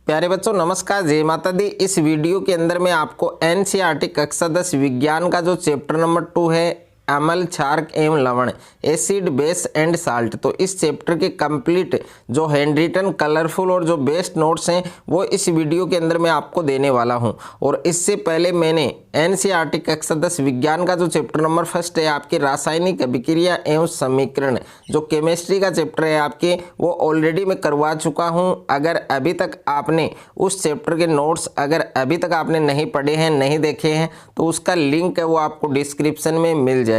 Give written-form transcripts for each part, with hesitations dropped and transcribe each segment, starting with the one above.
प्यारे बच्चों नमस्कार, जय माता दी। इस वीडियो के अंदर मैं आपको एनसीईआरटी कक्षा 10 विज्ञान का जो चैप्टर नंबर 2 है अम्ल, क्षारक एवं लवण, एसिड बेस एंड साल्ट, तो इस चैप्टर के कंप्लीट जो हैंड रिटन कलरफुल और जो बेस्ट नोट्स हैं वो इस वीडियो के अंदर मैं आपको देने वाला हूं। और इससे पहले मैंने एनसीईआरटी कक्षा 10 विज्ञान का जो चैप्टर नंबर 1 है आपके रासायनिक अभिक्रिया एवं समीकरण, जो केमिस्ट्री का चैप्टर है आपके, वो ऑलरेडी मैं करवा चुका हूं। अगर अभी तक आपने उस चैप्टर के नोट्स अगर अभी तक आपने नहीं पढ़े हैं, नहीं देखे हैं, तो उसका लिंक है वो आपको डिस्क्रिप्शन में मिल जाएगा।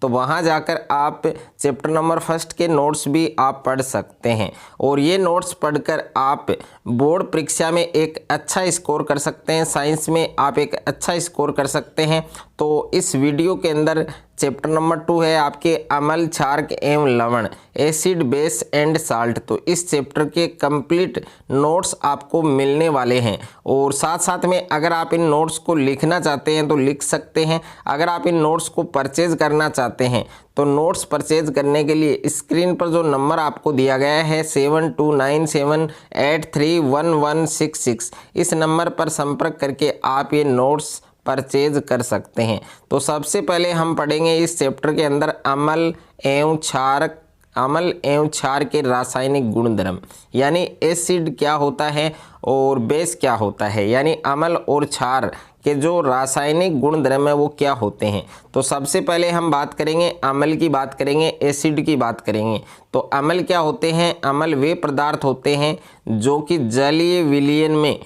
तो वहां जाकर आप चैप्टर नंबर 1 के नोट्स भी आप पढ़ सकते हैं और ये नोट्स पढ़कर आप बोर्ड परीक्षा में एक अच्छा स्कोर कर सकते हैं, साइंस में आप एक अच्छा स्कोर कर सकते हैं। तो इस वीडियो के अंदर चैप्टर नंबर 2 है आपके अम्ल, क्षारक एवं लवण, एसिड बेस एंड साल्ट, तो इस चैप्टर के कंप्लीट नोट्स आपको मिलने वाले हैं। और साथ साथ में अगर आप इन नोट्स को लिखना चाहते हैं तो लिख सकते हैं। अगर आप इन नोट्स को परचेज करना चाहते हैं तो नोट्स परचेज करने के लिए स्क्रीन पर जो नंबर आपको दिया गया है 7297831166, इस नंबर पर संपर्क करके आप ये नोट्स परचेज कर सकते हैं। तो सबसे पहले हम पढ़ेंगे इस चैप्टर के अंदर अम्ल एवं क्षार के रासायनिक गुणधर्म, यानी एसिड क्या होता है और बेस क्या होता है, यानी अम्ल और क्षार के जो रासायनिक गुणधर्म है वो क्या होते हैं। तो सबसे पहले हम बात करेंगे अम्ल की, बात करेंगे एसिड की, बात करेंगे। तो अम्ल क्या होते हैं? अम्ल वे पदार्थ होते हैं जो कि जलीय विलयन में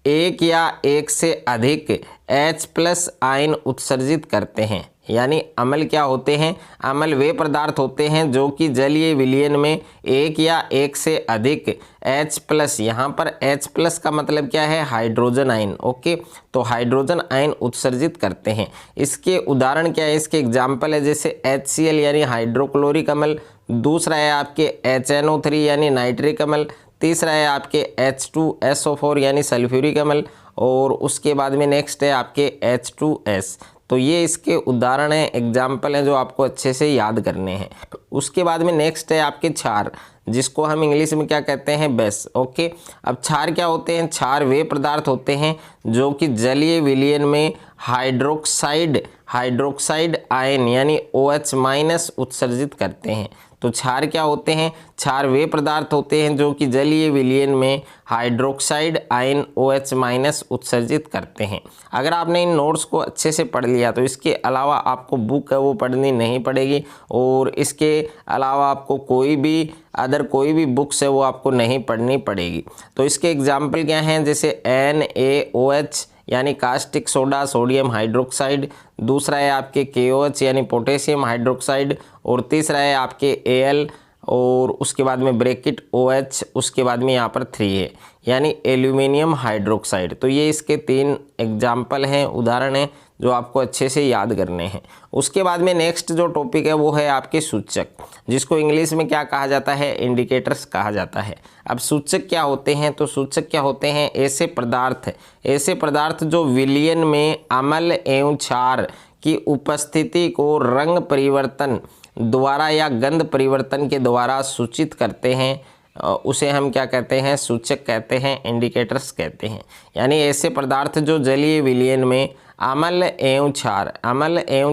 एक या एक से अधिक H+ आयन उत्सर्जित करते हैं। यानी अम्ल क्या होते हैं? अम्ल वे पदार्थ होते हैं जो कि जलीय विलयन में एक या एक से अधिक H+, यहाँ पर H+ का मतलब क्या है? Hydrogen ion. ओके, तो हाइड्रोजन आयन उत्सर्जित करते हैं। इसके उदाहरण क्या है? इसके एग्जाम्पल है जैसे HCl यानी हाइड्रोक्लोरिक अम्ल, दूसरा है आपके HNO3 यानी नाइट्रिक अम्ल, तीसरा है आपके H2SO4 यानी सल्फ्यूरिक अम्ल, और उसके बाद में नेक्स्ट है आपके H2S। तो ये इसके उदाहरण हैं, एग्जाम्पल हैं जो आपको अच्छे से याद करने हैं। उसके बाद में नेक्स्ट है आपके क्षार, जिसको हम इंग्लिश में क्या कहते हैं? बेस। ओके, अब क्षार क्या होते हैं? क्षार वे पदार्थ होते हैं जो कि जलीय विलयन में हाइड्रोक्साइड आयन यानी OH- उत्सर्जित करते हैं। तो क्षार क्या होते हैं? क्षार वे पदार्थ होते हैं जो कि जलीय विलयन में हाइड्रोक्साइड आयन OH- उत्सर्जित करते हैं। अगर आपने इन नोट्स को अच्छे से पढ़ लिया तो इसके अलावा आपको बुक है वो पढ़नी नहीं पड़ेगी, और इसके अलावा आपको कोई भी बुक्स है वो आपको नहीं पढ़नी पड़ेगी। तो इसके एग्जाम्पल क्या हैं? जैसे NaOH यानी कास्टिक सोडा, सोडियम हाइड्रोक्साइड, दूसरा है आपके KOH यानी पोटेशियम हाइड्रोक्साइड, और तीसरा है आपके Al, और उसके बाद में ब्रैकेट OH, उसके बाद में यहाँ पर 3 है यानी एल्यूमिनियम हाइड्रोक्साइड। तो ये इसके 3 एग्जाम्पल हैं, उदाहरण हैं जो आपको अच्छे से याद करने हैं। उसके बाद में नेक्स्ट जो टॉपिक है वो है आपके सूचक, जिसको इंग्लिश में क्या कहा जाता है? इंडिकेटर्स कहा जाता है। अब सूचक क्या होते हैं? तो सूचक क्या होते हैं? ऐसे पदार्थ जो विलयन में अम्ल एवं क्षार की उपस्थिति को रंग परिवर्तन द्वारा या गंध परिवर्तन के द्वारा सूचित करते हैं, उसे हम क्या कहते हैं? सूचक कहते हैं, इंडिकेटर्स कहते हैं। यानी ऐसे पदार्थ जो जलीय विलयन में अम्ल एवं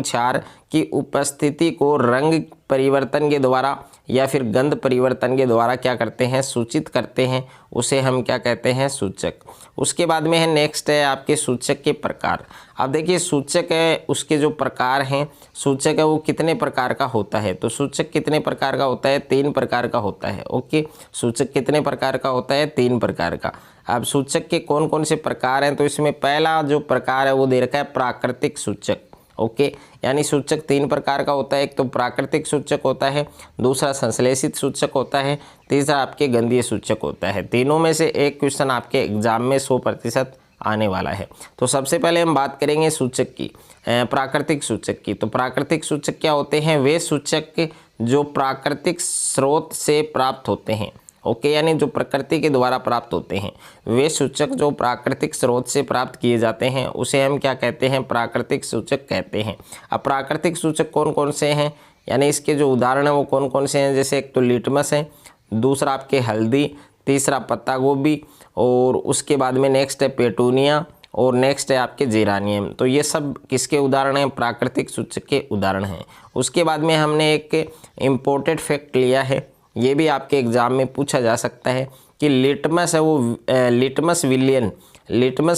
क्षार की उपस्थिति को रंग परिवर्तन के द्वारा या फिर गंध परिवर्तन के द्वारा क्या करते हैं? सूचित करते हैं, उसे हम क्या कहते हैं? सूचक। उसके बाद में है नेक्स्ट है आपके सूचक के प्रकार। अब देखिए सूचक है, उसके जो प्रकार हैं, सूचक है वो कितने प्रकार का होता है? तो सूचक कितने प्रकार का होता है? 3 प्रकार का होता है। ओके, सूचक कितने प्रकार का होता है? 3 प्रकार का। अब सूचक के कौन कौन से प्रकार हैं? तो इसमें पहला जो प्रकार है वो दे रखा है प्राकृतिक सूचक। ओके, यानी सूचक 3 प्रकार का होता है। एक तो प्राकृतिक सूचक होता है, दूसरा संश्लेषित सूचक होता है, तीसरा आपके गंधीय सूचक होता है। तीनों में से एक क्वेश्चन आपके एग्जाम में 100% आने वाला है। तो सबसे पहले हम बात करेंगे सूचक की, प्राकृतिक सूचक की। तो प्राकृतिक सूचक क्या होते हैं? वे सूचक जो प्राकृतिक स्रोत से प्राप्त होते हैं। ओके, यानी जो प्रकृति के द्वारा प्राप्त होते हैं, वे सूचक जो प्राकृतिक स्रोत से प्राप्त किए जाते हैं उसे हम क्या कहते हैं? प्राकृतिक सूचक कहते हैं। अब प्राकृतिक सूचक कौन कौन से हैं, यानी इसके जो उदाहरण हैं वो कौन कौन से हैं? जैसे एक तो लिटमस है, दूसरा आपके हल्दी, तीसरा पत्ता गोभी, और उसके बाद में नेक्स्ट है पेटूनिया, और नेक्स्ट है आपके जेरानियम। तो ये सब किसके उदाहरण हैं? प्राकृतिक सूचक के उदाहरण हैं। उसके बाद में हमने एक इम्पोर्टेड फैक्ट लिया है, ये भी आपके एग्जाम में पूछा जा सकता है कि लिटमस है वो लिटमस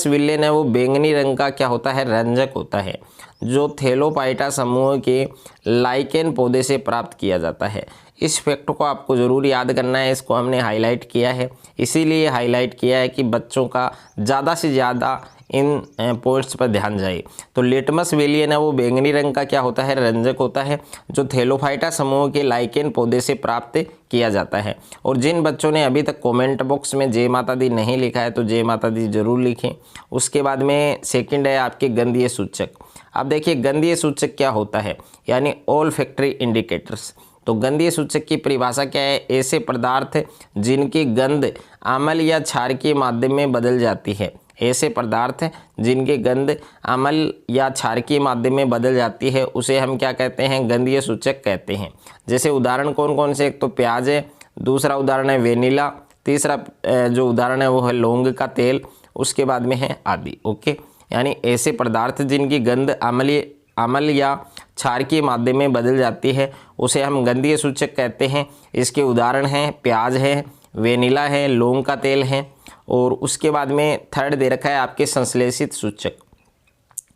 विलियन है वो बैंगनी रंग का क्या होता है? रंजक होता है, जो थैलोपाइटा समूह के लाइकेन पौधे से प्राप्त किया जाता है। इस फैक्ट को आपको ज़रूर याद करना है, इसको हमने हाईलाइट किया है, इसीलिए हाईलाइट किया है कि बच्चों का ज़्यादा से ज़्यादा इन पॉइंट्स पर ध्यान जाए। तो लिटमस विलियन है वो बैंगनी रंग का क्या होता है? रंजक होता है, जो थैलोफाइटा समूह के लाइकेन पौधे से प्राप्त किया जाता है। और जिन बच्चों ने अभी तक कमेंट बॉक्स में जय माता दी नहीं लिखा है तो जय माता दी जरूर लिखें। उसके बाद में सेकंड है आपके गंधीय सूचक। अब देखिए गंधीय सूचक क्या होता है, यानी ऑल फैक्ट्री इंडिकेटर्स। तो गंधीय सूचक की परिभाषा क्या है? ऐसे पदार्थ जिनकी गंध अम्ल या क्षार के माध्यम में बदल जाती है। ऐसे पदार्थ जिनकी गंध अम्ल या क्षार के माध्यम में बदल जाती है उसे हम क्या कहते हैं? गंधीय सूचक कहते हैं। जैसे उदाहरण कौन कौन से? एक तो प्याज है, दूसरा उदाहरण है वेनिला, तीसरा जो उदाहरण है वो है लौंग का तेल, उसके बाद में है आदि। ओके, यानी ऐसे पदार्थ जिनकी गंध अम्ल या क्षार के माध्यम में बदल जाती है उसे हम गंधीय सूचक कहते हैं। इसके उदाहरण हैं प्याज है, वेनिला है, लौंग का तेल है, और उसके बाद में थर्ड दे रखा है आपके संश्लेषित सूचक।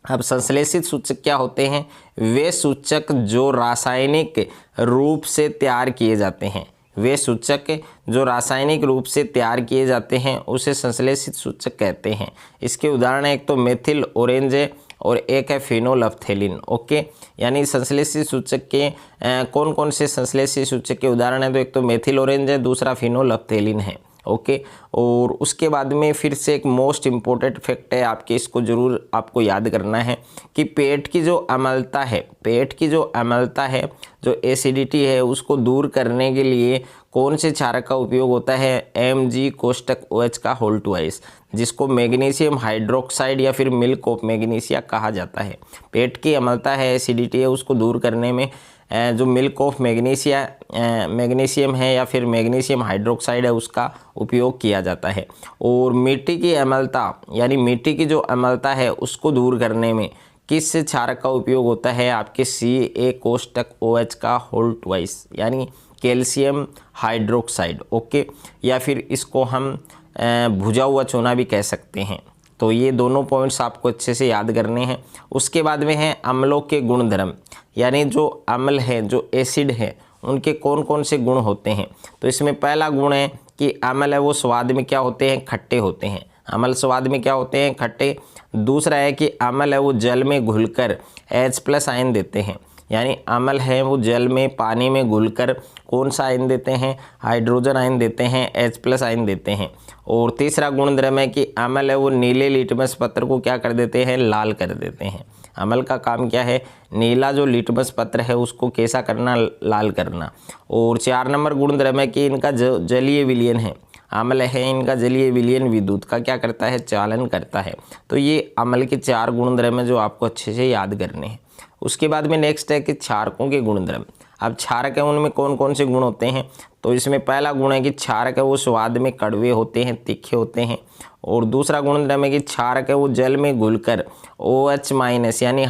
अब संश्लेषित सूचक क्या होते हैं? वे सूचक जो रासायनिक रूप से तैयार किए जाते हैं, वे सूचक जो रासायनिक रूप से तैयार किए जाते हैं उसे संश्लेषित सूचक कहते हैं। इसके उदाहरण एक तो मेथिल ऑरेंज है और एक है फिनोल्फ्थेलिन। ओके, यानी संश्लेषित सूचक के कौन कौन से संश्लेषित सूचक के उदाहरण हैं? तो एक तो मेथिल ऑरेंज है, दूसरा फिनोल्फ्थेलिन है। ओके, और उसके बाद में फिर से एक मोस्ट इम्पोर्टेंट फैक्ट है आपके, इसको ज़रूर आपको याद करना है कि पेट की जो अम्लता है, जो एसिडिटी है, उसको दूर करने के लिए कौन से क्षारक का उपयोग होता है? Mg कोष्टक OH का होल ट्वाइस, जिसको मैग्नीशियम हाइड्रोक्साइड या फिर मिल्क ऑफ मैग्नीशिया कहा जाता है। पेट की अम्लता है, एसिडिटी है, उसको दूर करने में जो मिल्क ऑफ मैग्नीशियम है या फिर मैग्नीशियम हाइड्रोक्साइड है उसका उपयोग किया जाता है। और मिट्टी की अम्लता यानी मिट्टी की जो अम्लता है उसको दूर करने में किस क्षारक का उपयोग होता है? आपके Ca कोष्टक OH का होल ट्वाइस, यानी कैल्शियम हाइड्रोक्साइड। ओके, या फिर इसको हम भुजा हुआ चूना भी कह सकते हैं। तो ये दोनों पॉइंट्स आपको अच्छे से याद करने हैं। उसके बाद में है अम्लों के गुणधर्म, यानी जो अम्ल है, जो एसिड है, उनके कौन कौन से गुण होते हैं? तो इसमें पहला गुण है कि अम्ल है वो स्वाद में क्या होते हैं? खट्टे होते हैं। अम्ल स्वाद में क्या होते हैं? खट्टे। दूसरा है कि अम्ल है वो जल में घुलकर H+ आयन देते हैं, यानी अम्ल है वो जल में पानी में घुलकर कौन सा आयन देते हैं? हाइड्रोजन आयन देते हैं, H+ आयन देते हैं। और तीसरा गुणधर्म है कि अम्ल है वो नीले लिटमस पत्र को क्या कर देते हैं? लाल कर देते हैं। अम्ल का काम क्या है? नीला जो लिटमस पत्र है उसको कैसा करना? लाल करना। और 4 नंबर गुणधर्म है कि इनका जो जलीय विलयन है, अम्ल है, इनका जलीय विलयन विद्युत का क्या करता है? चालन करता है। तो ये अम्ल के 4 गुणधर्म है जो आपको अच्छे से याद करने हैं। उसके बाद में नेक्स्ट है कि क्षारकों के गुणधर्म। अब क्षारक है उनमें कौन कौन से गुण होते हैं? तो इसमें पहला गुण है कि क्षारक है वो स्वाद में कड़वे होते हैं, तीखे होते हैं। और दूसरा गुणधर्म है कि क्षारक है वो जल में घुलकर OH- यानी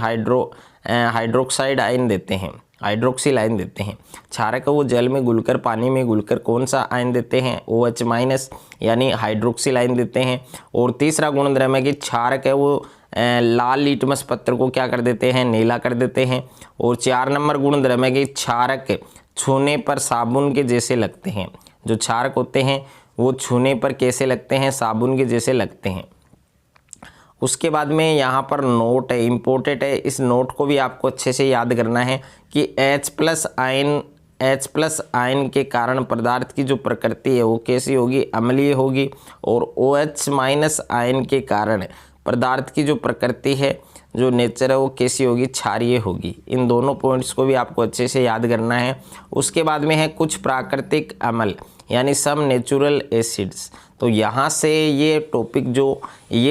हाइड्रोक्साइड आयन देते हैं, हाइड्रोक्सिल आयन देते हैं। क्षारक है वो जल में घुलकर पानी में घुलकर कौन सा आयन देते हैं? OH- यानी हाइड्रोक्सिल आयन देते हैं। और तीसरा गुणधर्म है कि क्षारक है वो लाल लिटमस पत्र को क्या कर देते हैं? नीला कर देते हैं। और 4 नंबर गुणधर्म है कि क्षारक छूने पर साबुन के जैसे लगते हैं। जो क्षारक होते हैं वो छूने पर कैसे लगते हैं? साबुन के जैसे लगते हैं। उसके बाद में यहाँ पर नोट है, इम्पोर्टेंट है, इस नोट को भी आपको अच्छे से याद करना है कि H+ आयन के कारण पदार्थ की जो प्रकृति है वो कैसी होगी? अम्लीय होगी। और OH- आयन के कारण पदार्थ की जो प्रकृति है, जो नेचर है, वो कैसी होगी? क्षारीय होगी। इन दोनों पॉइंट्स को भी आपको अच्छे से याद करना है। उसके बाद में है कुछ प्राकृतिक अम्ल, यानी सम नेचुरल एसिड्स। तो यहाँ से ये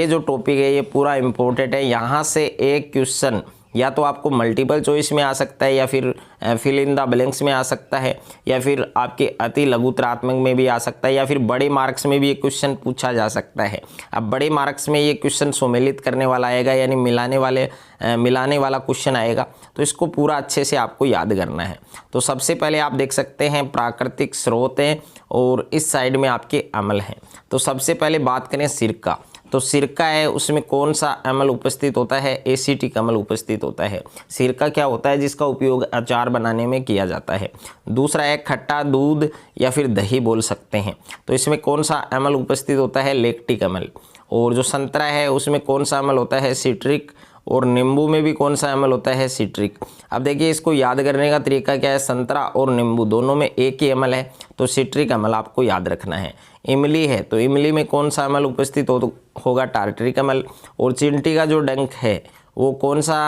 जो टॉपिक है ये पूरा इम्पोर्टेंट है। यहाँ से एक क्वेश्चन या तो आपको मल्टीपल चॉइस में आ सकता है, या फिर फिल इन द ब्लैंक्स में आ सकता है, या फिर आपके अति लघुतरात्मक में भी आ सकता है, या फिर बड़े मार्क्स में भी ये क्वेश्चन पूछा जा सकता है। अब बड़े मार्क्स में ये क्वेश्चन सम्मिलित करने वाला आएगा, यानी मिलाने वाला क्वेश्चन आएगा। तो इसको पूरा अच्छे से आपको याद करना है। तो सबसे पहले आप देख सकते हैं प्राकृतिक स्रोत हैं और इस साइड में आपके अम्ल हैं। तो सबसे पहले बात करें सिरका, तो सिरका है उसमें कौन सा अम्ल उपस्थित होता है? एसिटिक अम्ल उपस्थित होता है। सिरका क्या होता है? जिसका उपयोग अचार बनाने में किया जाता है। दूसरा है खट्टा दूध या फिर दही बोल सकते हैं। तो इसमें कौन सा अम्ल उपस्थित होता है? लैक्टिक अम्ल। और जो संतरा है उसमें कौन सा अम्ल होता है? सिट्रिक। और नींबू में भी कौन सा अम्ल होता है? सिट्रिक। अब देखिए इसको याद करने का तरीका क्या है? संतरा और नींबू दोनों में एक ही अम्ल है, तो सिट्रिक अम्ल आपको याद रखना है। इमली है तो इमली में कौन सा अम्ल उपस्थित होगा? टार्टरिक अम्ल। और चींटी का जो डंक है वो कौन सा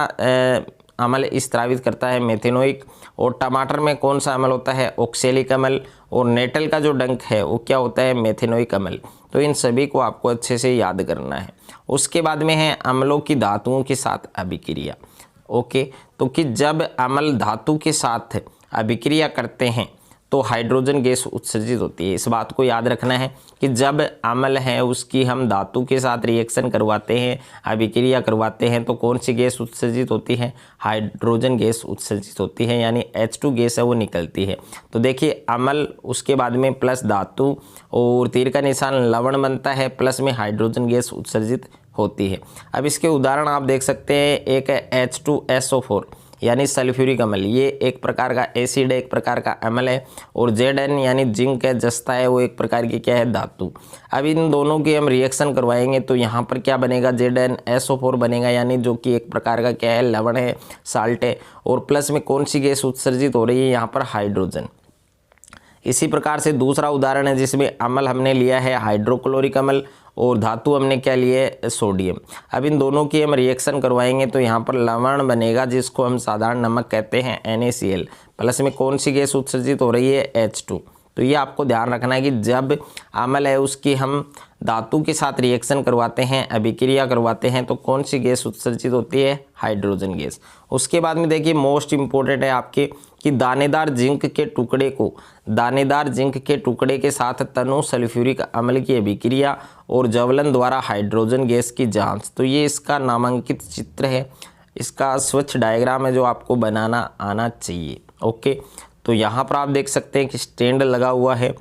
अम्ल स्त्रावित करता है? मेथेनोइक। और टमाटर में कौन सा अम्ल होता है? ऑक्सैलिक अम्ल। और नेटल का जो डंक है वो क्या होता है? मेथेनोइक अम्ल। तो इन सभी को आपको अच्छे से याद करना है। उसके बाद में है अम्लों की धातुओं के साथ अभिक्रिया। ओके, तो कि जब अम्ल धातु के साथ अभिक्रिया करते हैं तो हाइड्रोजन गैस उत्सर्जित होती है। इस बात को याद रखना है कि जब अम्ल है उसकी हम धातु के साथ रिएक्शन करवाते हैं, अभिक्रिया करवाते हैं, तो कौन सी गैस उत्सर्जित होती है? हाइड्रोजन गैस उत्सर्जित होती है, यानी H2 गैस है वो निकलती है। तो देखिए अम्ल, उसके बाद में प्लस धातु और तीर का निशान लवण बनता है, प्लस में हाइड्रोजन गैस उत्सर्जित होती है। अब इसके उदाहरण आप देख सकते हैं, एक है H2SO4 यानी सल्फ्यूरिक अम्ल, ये एक प्रकार का एसिड है, एक प्रकार का अम्ल है। और Zn यानी जिंक है, जस्ता है, वो एक प्रकार की क्या है? धातु। अब इन दोनों की हम रिएक्शन करवाएंगे तो यहाँ पर क्या बनेगा? ZnSO4 बनेगा, यानी जो कि एक प्रकार का क्या है? लवण है, साल्ट है। और प्लस में कौन सी गैस उत्सर्जित हो रही है? यहाँ पर हाइड्रोजन। इसी प्रकार से दूसरा उदाहरण है जिसमें अम्ल हमने लिया है हाइड्रोक्लोरिक अम्ल और धातु हमने क्या लिए? सोडियम। अब इन दोनों की हम रिएक्शन करवाएंगे तो यहाँ पर लवण बनेगा, जिसको हम साधारण नमक कहते हैं, NaCl। प्लस में कौन सी गैस उत्सर्जित हो रही है? H2। तो ये आपको ध्यान रखना है कि जब अम्ल है उसकी हम धातु के साथ रिएक्शन करवाते हैं, अभिक्रिया करवाते हैं, तो कौन सी गैस उत्सर्जित होती है? Hydrogen gas. उसके बाद में देखिए मोस्ट इम्पोर्टेंट है आपके कि दानेदार जिंक के टुकड़े के साथ तनु सल्फ्यूरिक अम्ल की अभिक्रिया और ज्वलन द्वारा हाइड्रोजन गैस की जांच। तो ये इसका नामांकित चित्र है, इसका स्वच्छ डायग्राम है जो आपको बनाना आना चाहिए। ओके, तो यहाँ पर आप देख सकते हैं कि स्टैंड लगा हुआ है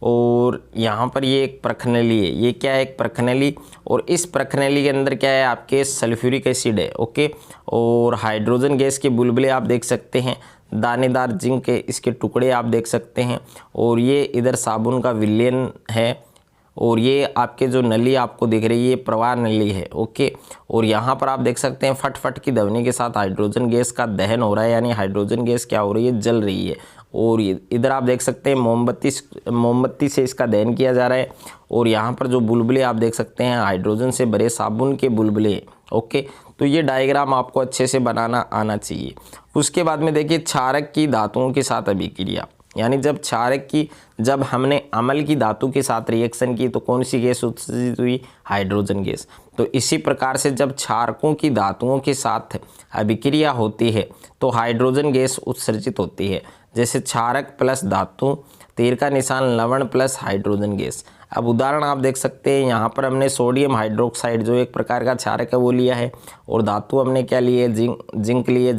और यहाँ पर ये एक प्रखनली है। ये क्या है? एक प्रखनली। और इस प्रखनली के अंदर क्या है? आपके सल्फ्यूरिक एसिड है। ओके, और हाइड्रोजन गैस के बुलबुले आप देख सकते हैं, दानेदार जिंक के इसके टुकड़े आप देख सकते हैं। और ये इधर साबुन का विलयन है और ये आपके जो नली आपको दिख रही है ये प्रवाह नली है। ओके, और यहाँ पर आप देख सकते हैं फट फट की ध्वनि के साथ हाइड्रोजन गैस का दहन हो रहा है, यानी हाइड्रोजन गैस क्या हो रही है? जल रही है। और इधर आप देख सकते हैं मोमबत्ती से इसका दहन किया जा रहा है। और यहाँ पर जो बुलबुले आप देख सकते हैं हाइड्रोजन से भरे साबुन के बुलबुले। ओके, तो ये डायग्राम आपको अच्छे से बनाना आना चाहिए। उसके बाद में देखिए क्षारक की धातुओं के साथ अभिक्रिया, यानी जब हमने अम्ल की धातु के साथ रिएक्शन की तो कौन सी गैस उत्सर्जित हुई? Hydrogen gas. तो इसी प्रकार से जब क्षारकों की धातुओं के साथ अभिक्रिया होती है तो हाइड्रोजन गैस उत्सर्जित होती है। जैसे क्षारक प्लस धातु, तीर का निशान लवण प्लस हाइड्रोजन गैस। अब उदाहरण आप देख सकते हैं, यहाँ पर हमने सोडियम हाइड्रोक्साइड जो एक प्रकार का क्षारक है वो लिया है और धातु हमने क्या ली है? जिंक लिए,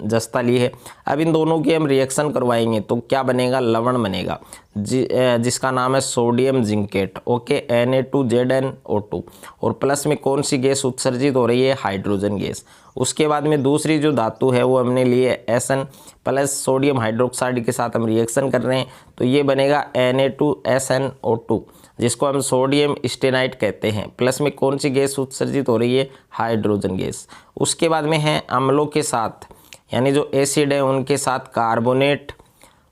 जस्ता ली है। अब इन दोनों की हम रिएक्शन करवाएंगे तो क्या बनेगा? लवण बनेगा, जिसका नाम है सोडियम जिंकेट। Okay, Na2ZnO2। और प्लस में कौन सी गैस उत्सर्जित हो रही है? Hydrogen gas. उसके बाद में दूसरी जो धातु है वो हमने लिए Sn प्लस सोडियम हाइड्रोक्साइड के साथ हम रिएक्शन कर रहे हैं तो ये बनेगा Na2SnO2, जिसको हम सोडियम स्टेनाइट कहते हैं। प्लस में कौन सी गैस उत्सर्जित हो रही है? Hydrogen gas. उसके बाद में है अम्लों के साथ, यानी जो एसिड है उनके साथ कार्बोनेट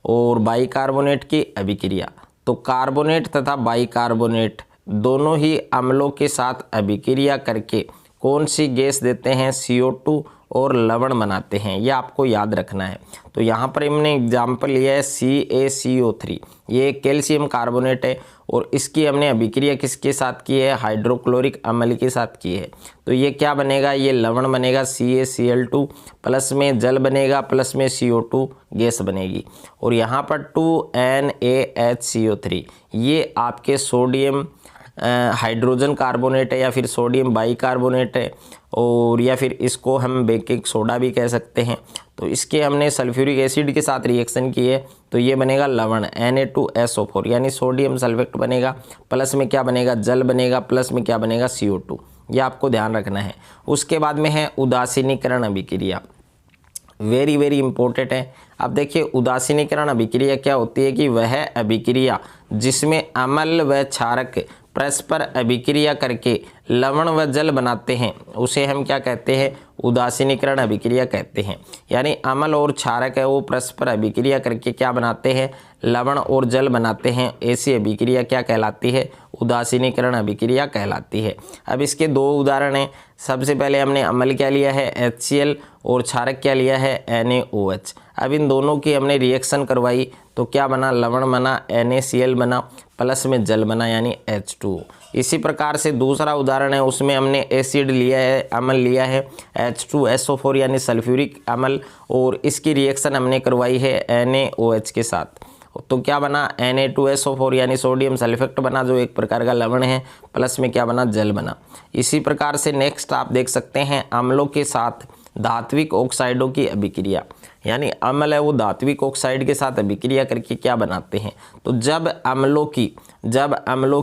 और बाइकार्बोनेट की अभिक्रिया। तो कार्बोनेट तथा बाइकार्बोनेट दोनों ही अम्लों के साथ अभिक्रिया करके कौन सी गैस देते हैं? CO2 और लवण बनाते हैं, ये आपको याद रखना है। तो यहाँ पर हमने एग्जाम्पल लिया है CaCO3, ये कैल्शियम कार्बोनेट है और इसकी हमने अभिक्रिया किसके साथ की है, हाइड्रोक्लोरिक अम्ल के साथ की है। तो ये क्या बनेगा, ये लवण बनेगा CaCl2, प्लस में जल बनेगा, प्लस में CO2 गैस बनेगी। और यहाँ पर 2NaHCO3 ये आपके सोडियम हाइड्रोजन कार्बोनेट है या फिर सोडियम बाइकार्बोनेट है, और या फिर इसको हम बेकिंग सोडा भी कह सकते हैं। तो इसके हमने सल्फ्यूरिक एसिड के साथ रिएक्शन की है, तो ये बनेगा लवण Na2SO4 यानी सोडियम सल्फेट बनेगा, प्लस में क्या बनेगा, जल बनेगा, प्लस में क्या बनेगा, CO2। ये आपको ध्यान रखना है। उसके बाद में है उदासीनीकरण अभिक्रिया, वेरी वेरी इंपॉर्टेंट है। अब देखिए उदासीनीकरण अभिक्रिया क्या होती है कि वह अभिक्रिया जिसमें अम्ल व क्षारक परस्पर अभिक्रिया करके लवण व जल बनाते हैं उसे हम क्या कहते हैं, उदासीनीकरण अभिक्रिया कहते हैं। यानी अम्ल और क्षारक है वो परस्पर अभिक्रिया करके क्या बनाते हैं, लवण और जल बनाते हैं। ऐसी अभिक्रिया क्या कहलाती है, उदासीनीकरण अभिक्रिया कहलाती है। अब इसके दो उदाहरण हैं। सबसे पहले हमने अम्ल क्या लिया है HCl और क्षारक क्या लिया है NaOH। अब इन दोनों की हमने रिएक्शन करवाई तो क्या बना, लवण बना NaCl बना, प्लस में जल बना यानी H2। इसी प्रकार से दूसरा उदाहरण है, उसमें हमने एसिड लिया है, अम्ल लिया है H2SO4 यानी सल्फ्यूरिक अम्ल, और इसकी रिएक्शन हमने करवाई है NaOH के साथ। तो क्या बना, Na2SO4 यानी सोडियम सल्फेट बना जो एक प्रकार का लवण है, प्लस में क्या बना, जल बना। इसी प्रकार से नेक्स्ट आप देख सकते हैं अम्लों के साथ धात्विक ऑक्साइडों की अभिक्रिया, यानी अम्ल है वो धात्विक ऑक्साइड के साथ अभिक्रिया करके क्या बनाते हैं। तो जब अम्लों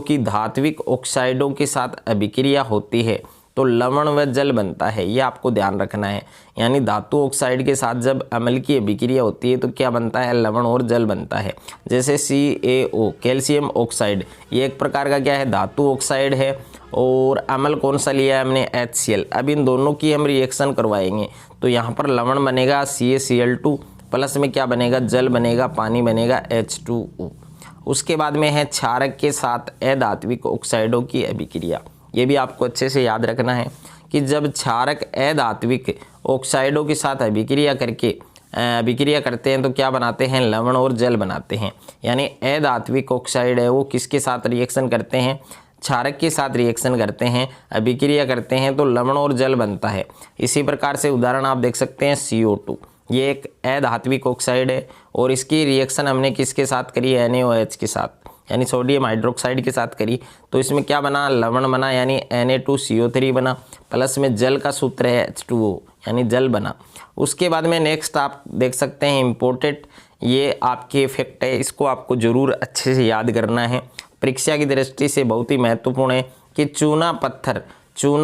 की धात्विक ऑक्साइडों के साथ अभिक्रिया होती है तो लवण व जल बनता है, ये आपको ध्यान रखना है। यानी धातु ऑक्साइड के साथ जब अम्ल की अभिक्रिया होती है तो क्या बनता है, लवण और जल बनता है। जैसे CaO कैल्शियम ऑक्साइड, ये एक प्रकार का क्या है, धातु ऑक्साइड है, और अम्ल कौन सा लिया है हमने, HCl। अब इन दोनों की हम रिएक्शन करवाएंगे तो यहाँ पर लवण बनेगा CaCl2, प्लस में क्या बनेगा, जल बनेगा, पानी बनेगा H2O। उसके बाद में है क्षारक के साथ अधात्विक ऑक्साइडों की अभिक्रिया। ये भी आपको अच्छे से याद रखना है कि जब क्षारक अधात्विक ऑक्साइडों के साथ अभिक्रिया करते हैं तो क्या बनाते हैं, लवण और जल बनाते हैं। यानी अधात्विक ऑक्साइड है वो किसके साथ रिएक्शन करते हैं, क्षारक के साथ रिएक्शन करते हैं, अभिक्रिया करते हैं तो लवण और जल बनता है। इसी प्रकार से उदाहरण आप देख सकते हैं CO2, ये एक अधात्विक ऑक्साइड है और इसकी रिएक्शन हमने किसके साथ करी, NaOH के साथ यानी सोडियम हाइड्रोक्साइड के साथ करी। तो इसमें क्या बना, लवण बना यानी Na2CO3 बना, प्लस में जल का सूत्र है H2O यानी जल बना। उसके बाद में नेक्स्ट आप देख सकते हैं इम्पोर्टेंट, ये आपके इफेक्ट है, इसको आपको ज़रूर अच्छे से याद करना है, परीक्षा की दृष्टि से बहुत ही महत्वपूर्ण है कि चूना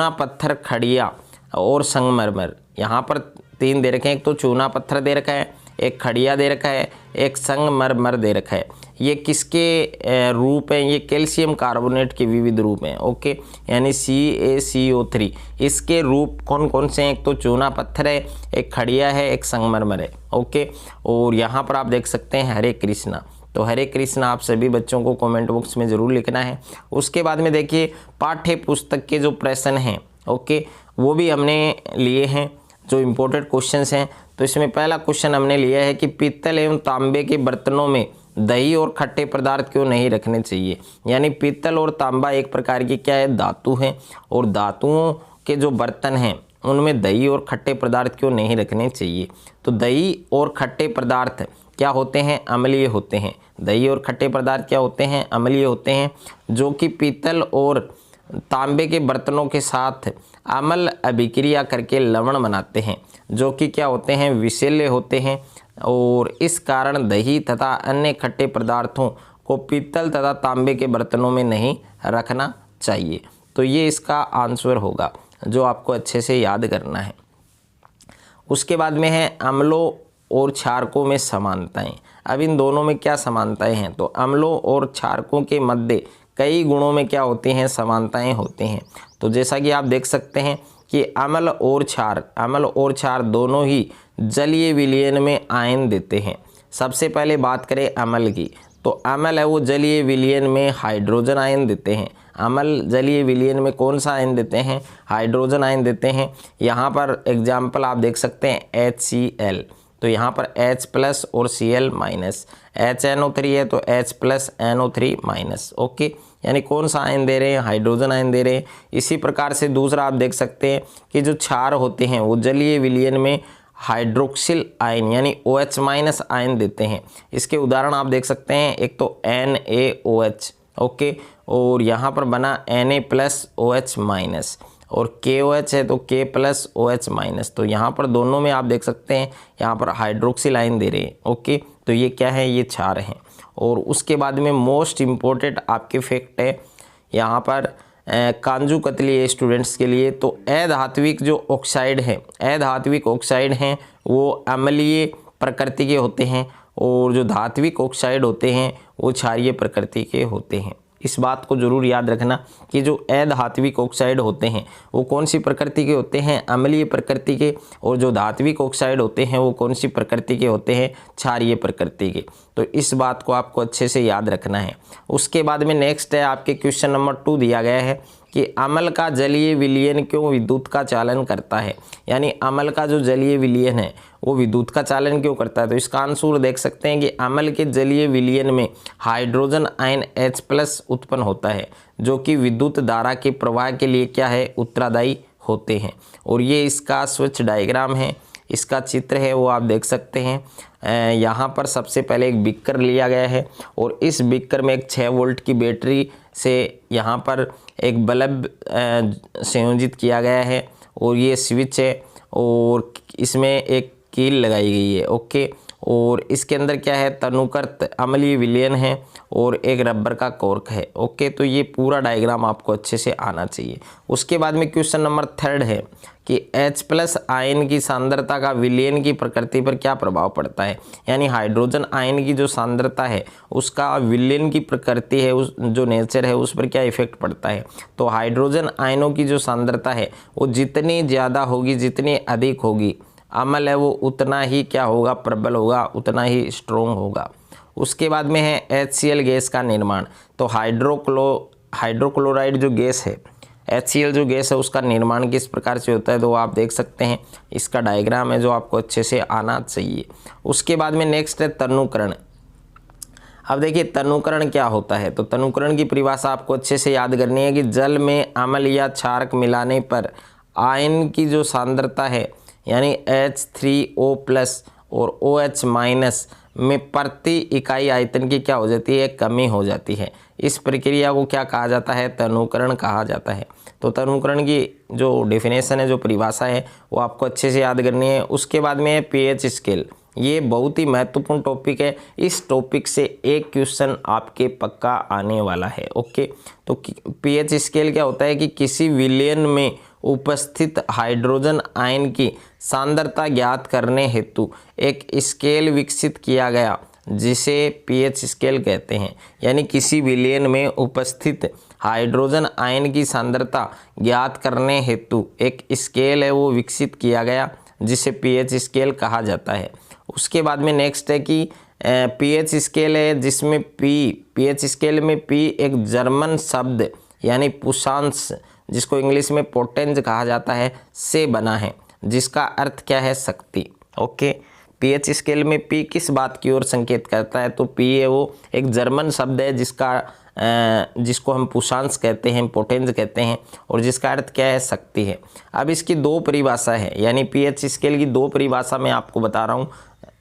पत्थर खड़िया और संगमरमर, यहाँ पर तीन दे रखे हैं, एक तो चूना पत्थर दे रखा है, एक खड़िया दे रखा है, एक संगमरमर दे रखा है। ये किसके रूप हैं, ये कैल्शियम कार्बोनेट के विविध रूप हैं। ओके, यानी CaCO3 इसके रूप कौन कौन से हैं, एक तो चूना पत्थर है, एक खड़िया है, एक संगमरमर है। ओके, और यहाँ पर आप देख सकते हैं हरे कृष्णा। तो हरे कृष्णा आप सभी बच्चों को कमेंट बॉक्स में ज़रूर लिखना है। उसके बाद में देखिए पाठ्य पुस्तक के जो प्रश्न हैं, ओके, वो भी हमने लिए हैं जो इम्पोर्टेंट क्वेश्चंस हैं। तो इसमें पहला क्वेश्चन हमने लिया है कि पीतल एवं तांबे के बर्तनों में दही और खट्टे पदार्थ क्यों नहीं रखने चाहिए। यानी पीतल और तांबा एक प्रकार की क्या है, धातु है, और धातुओं के जो बर्तन हैं उनमें दही और खट्टे पदार्थ क्यों नहीं रखने चाहिए। तो दही और खट्टे पदार्थ क्या होते हैं, अम्लीय होते हैं। दही और खट्टे पदार्थ क्या होते हैं, अम्लीय होते हैं, जो कि पीतल और तांबे के बर्तनों के साथ अम्ल अभिक्रिया करके लवण बनाते हैं, जो कि क्या होते हैं, विषैले होते हैं, और इस कारण दही तथा अन्य खट्टे पदार्थों को पीतल तथा तांबे के बर्तनों में नहीं रखना चाहिए। तो ये इसका आंसर होगा जो आपको अच्छे से याद करना है। उसके बाद में है अम्लों और क्षारकों में समानताएं। अब इन दोनों में क्या समानताएं हैं, तो अम्लों और क्षारकों के मध्य कई गुणों में क्या होती हैं, समानताएं होती हैं। तो जैसा कि आप देख सकते हैं कि अम्ल और क्षार दोनों ही जलीय विलयन में आयन देते हैं। सबसे पहले बात करें अम्ल की, तो अम्ल है वो जलीय विलयन में हाइड्रोजन आयन देते हैं। अम्ल जलीय विलयन में कौन सा आयन देते हैं? हाइड्रोजन आयन देते हैं। यहाँ पर एग्जाम्पल आप देख सकते हैं HCl, तो यहाँ पर H प्लस और Cl माइनस, HNO3 है तो H plus NO3 minus. Okay, यानी कौन सा आयन दे रहे हैं? हाइड्रोजन आयन दे रहे हैं। इसी प्रकार से दूसरा आप देख सकते हैं कि जो क्षार होते हैं वो जलीय विलयन में हाइड्रोक्सिल आयन यानी OH माइनस आयन देते हैं। इसके उदाहरण आप देख सकते हैं, एक तो NaOH, ओके, और यहाँ पर बना Na प्लस OH माइनस, और KOH है तो K प्लस OH माइनस। तो यहाँ पर दोनों में आप देख सकते हैं यहाँ पर हाइड्रोक्सिल आयन दे रहे हैं। ओके, तो ये क्या है? ये क्षार हैं। और उसके बाद में मोस्ट इम्पोर्टेंट आपके फैक्ट है यहाँ पर कांजुकतली स्टूडेंट्स के लिए, तो अधात्विक जो ऑक्साइड है, अधात्विक ऑक्साइड हैं वो अम्लीय प्रकृति के होते हैं, और जो धात्विक ऑक्साइड होते हैं वो क्षारीय प्रकृति के होते हैं। इस बात को जरूर याद रखना कि जो अधात्विक ऑक्साइड होते हैं वो कौन सी प्रकृति के होते हैं? अम्लीय प्रकृति के, और जो धात्विक ऑक्साइड होते हैं वो कौन सी प्रकृति के होते हैं? क्षारीय प्रकृति के। तो इस बात को आपको अच्छे से याद रखना है। उसके बाद में नेक्स्ट है आपके क्वेश्चन नंबर 2 दिया गया है कि अम्ल का जलीय विलयन क्यों विद्युत का चालन करता है, यानी अम्ल का जो जलीय विलयन है वो विद्युत का चालन क्यों करता है? तो इसका आंसर देख सकते हैं कि अम्ल के जलीय विलयन में हाइड्रोजन आयन H प्लस उत्पन्न होता है, जो कि विद्युत धारा के प्रवाह के लिए क्या है? उत्तरदायी होते हैं। और ये इसका स्विच डायग्राम है, इसका चित्र है वो आप देख सकते हैं। यहाँ पर सबसे पहले एक बीकर लिया गया है, और इस बीकर में एक 6 वोल्ट की बैटरी से यहाँ पर एक बल्ब संयोजित किया गया है, और ये स्विच है, और इसमें एक कील लगाई गई है। ओके, और इसके अंदर क्या है? तनुकृत अम्लीय विलयन है और एक रबर का कॉर्क है। ओके, तो ये पूरा डायग्राम आपको अच्छे से आना चाहिए। उसके बाद में क्वेश्चन नंबर 3 है कि H प्लस आयन की सांद्रता का विलयन की प्रकृति पर क्या प्रभाव पड़ता है, यानी हाइड्रोजन आयन की जो सांद्रता है उसका विलयन की प्रकृति है, उस जो नेचर है उस पर क्या इफेक्ट पड़ता है? तो हाइड्रोजन आयनों की जो सांद्रता है वो जितनी ज़्यादा होगी, जितनी अधिक होगी, अम्ल है वो उतना ही क्या होगा? प्रबल होगा, उतना ही स्ट्रोंग होगा। उसके बाद में है HCl गैस का निर्माण। तो हाइड्रोक्लोराइड जो गैस है, HCl जो गैस है उसका निर्माण किस प्रकार से होता है? तो आप देख सकते हैं, इसका डायग्राम है जो आपको अच्छे से आना चाहिए। उसके बाद में नेक्स्ट है तनुकरण। अब देखिए तनुकरण क्या होता है? तो तनुकरण की परिभाषा आपको अच्छे से याद करनी है कि जल में अम्ल या क्षारक मिलाने पर आयन की जो सांद्रता है यानी H3O प्लस और OH माइनस में प्रति इकाई आयतन की क्या हो जाती है? कमी हो जाती है। इस प्रक्रिया को क्या कहा जाता है? तनुकरण कहा जाता है। तो तनुकरण की जो डेफिनेशन है, जो परिभाषा है वो आपको अच्छे से याद करनी है। उसके बाद में है pH स्केल। ये बहुत ही महत्वपूर्ण टॉपिक है, इस टॉपिक से एक क्वेश्चन आपके पक्का आने वाला है। ओके, तो pH स्केल क्या होता है कि किसी विलयन में उपस्थित हाइड्रोजन आयन की सांद्रता ज्ञात करने हेतु एक स्केल विकसित किया गया जिसे pH स्केल कहते हैं। यानी किसी विलयन में उपस्थित हाइड्रोजन आयन की सांद्रता ज्ञात करने हेतु एक स्केल है वो विकसित किया गया जिसे pH स्केल कहा जाता है। उसके बाद में नेक्स्ट है कि pH स्केल है जिसमें pH स्केल में P एक जर्मन शब्द यानी पुशांश, जिसको इंग्लिश में पोटेंज कहा जाता है, से बना है, जिसका अर्थ क्या है? शक्ति। ओके, pH स्केल में P किस बात की ओर संकेत करता है? तो P है वो एक जर्मन शब्द है जिसको हम पुशांश कहते हैं, पोटेंज कहते हैं, और जिसका अर्थ क्या है? शक्ति है। अब इसकी 2 परिभाषा है, यानी pH स्केल की 2 परिभाषा मैं आपको बता रहा हूँ,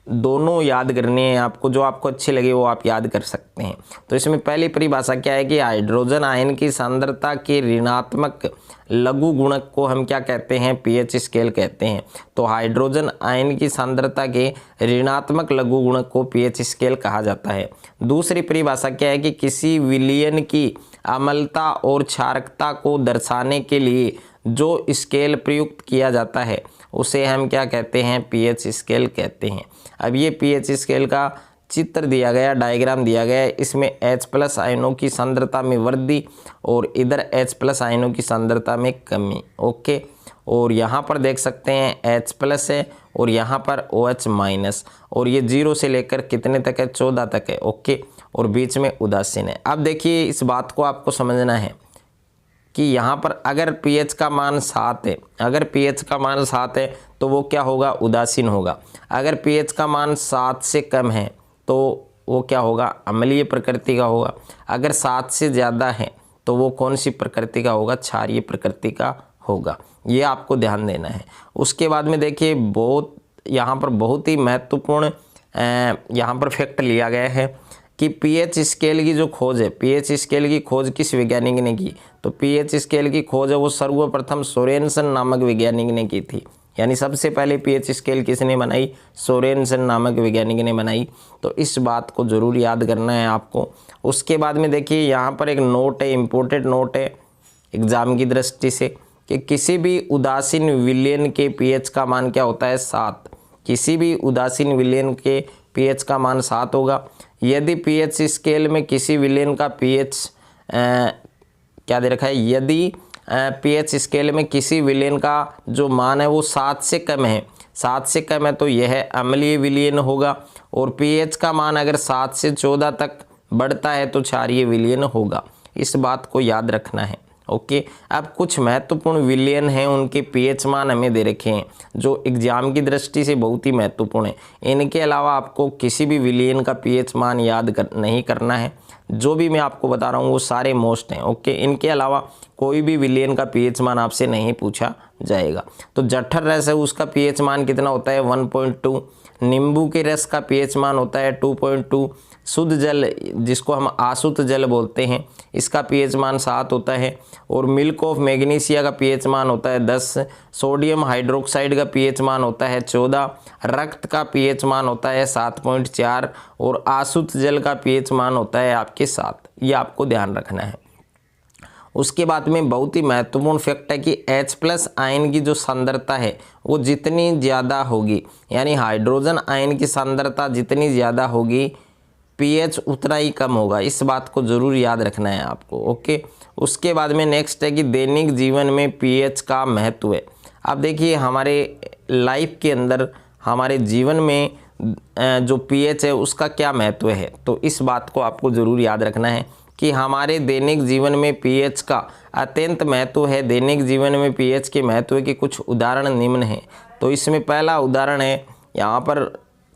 दोनों याद करने हैं आपको, जो आपको अच्छी लगे वो आप याद कर सकते हैं। तो इसमें पहली परिभाषा क्या है कि हाइड्रोजन आयन की सांद्रता के ऋणात्मक लघु गुणक को हम क्या कहते हैं? pH स्केल कहते हैं। तो हाइड्रोजन आयन की सांद्रता के ऋणात्मक लघु गुणक को pH स्केल कहा जाता है। दूसरी परिभाषा क्या है कि किसी विलयन की अम्लता और क्षारकता को दर्शाने के लिए जो स्केल प्रयुक्त किया जाता है उसे हम क्या कहते हैं? pH स्केल कहते हैं। अब ये pH स्केल का चित्र दिया गया, डायग्राम दिया गया है। इसमें H प्लस आयनों की सांद्रता में वृद्धि और इधर H प्लस आयनों की सांद्रता में कमी। ओके, और यहाँ पर देख सकते हैं H प्लस है और यहाँ पर OH माइनस, और ये 0 से लेकर कितने तक है? 14 तक है। ओके, और बीच में उदासीन है। अब देखिए इस बात को आपको समझना है कि यहाँ पर अगर pH का मान 7 है, अगर pH का मान 7 है तो वो क्या होगा, उदासीन होगा। अगर pH का मान 7 से कम है तो वो क्या होगा, अम्लीय प्रकृति का होगा। अगर 7 से ज़्यादा है तो वो कौन सी प्रकृति का होगा, क्षारीय प्रकृति का होगा। ये आपको ध्यान देना है। उसके बाद में देखिए यहाँ पर बहुत ही महत्वपूर्ण यहाँ पर फैक्ट लिया गया है कि पीएच स्केल की जो खोज है, पीएच स्केल की खोज किस वैज्ञानिक ने की, तो पीएच स्केल की खोज है वो सर्वप्रथम सोरेनसन नामक वैज्ञानिक ने की थी। यानी सबसे पहले पीएच स्केल किसने बनाई, सोरेनसन नामक वैज्ञानिक ने बनाई। तो इस बात को जरूर याद करना है आपको। उसके बाद में देखिए यहाँ पर एक नोट है, इम्पोर्टेंट नोट है एग्जाम की दृष्टि से, कि किसी भी उदासीन विलयन के पीएच का मान क्या होता है, 7। किसी भी उदासीन विलयन के पीएच का मान 7 होगा। यदि पीएच स्केल में किसी विलयन का पीएच क्या दे रखा है, यदि पीएच स्केल में किसी विलयन का जो मान है वो 7 से कम है, 7 से कम है तो यह अम्लीय विलयन होगा। और पीएच का मान अगर 7 से 14 तक बढ़ता है तो क्षारीय विलयन होगा। इस बात को याद रखना है। ओके, अब कुछ महत्वपूर्ण विलयन हैं, उनके पीएच मान हमें दे रखे हैं जो एग्जाम की दृष्टि से बहुत ही महत्वपूर्ण है। इनके अलावा आपको किसी भी विलयन का पीएच मान नहीं करना है। जो भी मैं आपको बता रहा हूँ वो सारे मोस्ट हैं। ओके, इनके अलावा कोई भी विलयन का पीएच मान आपसे नहीं पूछा जाएगा। तो जठर रस है उसका पीएच मान कितना होता है, 1.2। नींबू के रस का पीएच मान होता है 2.2। शुद्ध जल जिसको हम आशुद्ध जल बोलते हैं इसका पीएच मान 7 होता है। और मिल्क ऑफ मैग्नीशिया का पीएच मान होता है 10। सोडियम हाइड्रोक्साइड का पीएच मान होता है 14। रक्त का पीएच मान होता है 7.4 और अशुद्ध जल का पीएच मान होता है आपके 7। ये आपको ध्यान रखना है। उसके बाद में बहुत ही महत्वपूर्ण फैक्ट है कि H+ आयन की जो सांद्रता है वो जितनी ज़्यादा होगी, यानी हाइड्रोजन आयन की सांद्रता जितनी ज़्यादा होगी पीएच उतना ही कम होगा। इस बात को ज़रूर याद रखना है आपको। ओके, उसके बाद में नेक्स्ट है कि दैनिक जीवन में पीएच का महत्व है। अब देखिए हमारे लाइफ के अंदर, हमारे जीवन में जो पीएच है उसका क्या महत्व है, तो इस बात को आपको ज़रूर याद रखना है कि हमारे दैनिक जीवन में पीएच का अत्यंत महत्व है। दैनिक जीवन में पीएच के महत्व के कुछ उदाहरण निम्न हैं। तो इसमें पहला उदाहरण है, यहाँ पर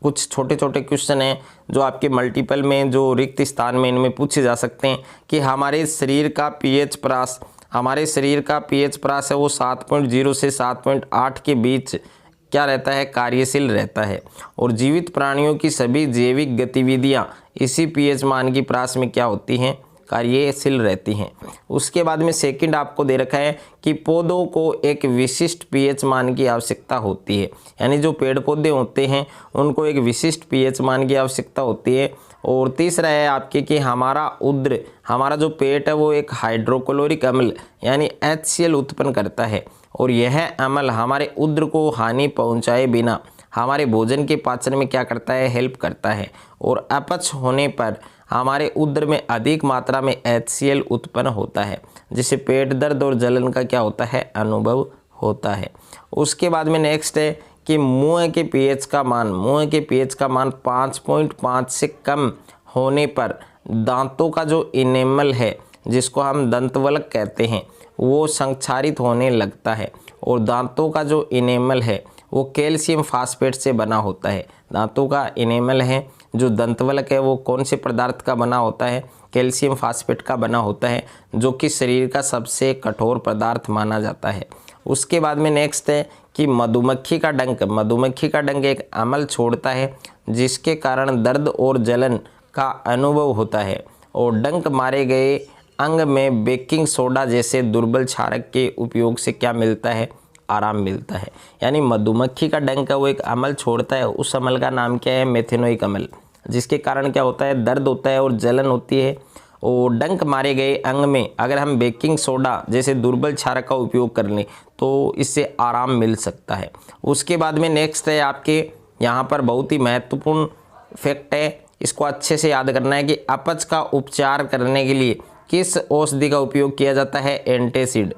कुछ छोटे छोटे क्वेश्चन हैं जो आपके मल्टीपल में जो रिक्त स्थान में इनमें पूछे जा सकते हैं कि हमारे शरीर का पीएच प्रास, हमारे शरीर का पीएच प्रास है वो 7.0 से 7.8 के बीच क्या रहता है, कार्यशील रहता है। और जीवित प्राणियों की सभी जैविक गतिविधियाँ इसी पीएच मान की प्रास में क्या होती हैं, कार्यशील रहती हैं। उसके बाद में सेकंड आपको दे रखा है कि पौधों को एक विशिष्ट पीएच मान की आवश्यकता होती है, यानी जो पेड़ पौधे होते हैं उनको एक विशिष्ट पीएच मान की आवश्यकता होती है। और तीसरा है आपके कि हमारा उद्र, हमारा जो पेट है वो एक हाइड्रोक्लोरिक अम्ल यानी HCl उत्पन्न करता है और यह अम्ल हमारे उद्र को हानि पहुँचाए बिना हमारे भोजन के पाचन में क्या करता है, हेल्प करता है। और अपच होने पर हमारे उदर में अधिक मात्रा में HCl उत्पन्न होता है जिससे पेट दर्द और जलन का क्या होता है, अनुभव होता है। उसके बाद में नेक्स्ट है कि मुंह के पीएच का मान, मुंह के पीएच का मान 5.5 से कम होने पर दांतों का जो इनेमल है जिसको हम दंतवल्क कहते हैं वो संक्षारित होने लगता है। और दांतों का जो इनेमल है वो कैल्शियम फास्फेट से बना होता है। दांतों का इनेमल है जो दंतवल्क है वो कौन से पदार्थ का बना होता है, कैल्शियम फास्फेट का बना होता है जो कि शरीर का सबसे कठोर पदार्थ माना जाता है। उसके बाद में नेक्स्ट है कि मधुमक्खी का डंक, मधुमक्खी का डंक एक अम्ल छोड़ता है जिसके कारण दर्द और जलन का अनुभव होता है। और डंक मारे गए अंग में बेकिंग सोडा जैसे दुर्बल क्षारक के उपयोग से क्या मिलता है, आराम मिलता है। यानी मधुमक्खी का डंक वो एक अम्ल छोड़ता है, उस अम्ल का नाम क्या है, मेथेनोइक अम्ल, जिसके कारण क्या होता है, दर्द होता है और जलन होती है। और डंक मारे गए अंग में अगर हम बेकिंग सोडा जैसे दुर्बल क्षारक का उपयोग कर लें तो इससे आराम मिल सकता है। उसके बाद में नेक्स्ट है आपके यहाँ पर बहुत ही महत्वपूर्ण फैक्ट है, इसको अच्छे से याद करना है कि अपच का उपचार करने के लिए किस औषधि का उपयोग किया जाता है, एंटासिड।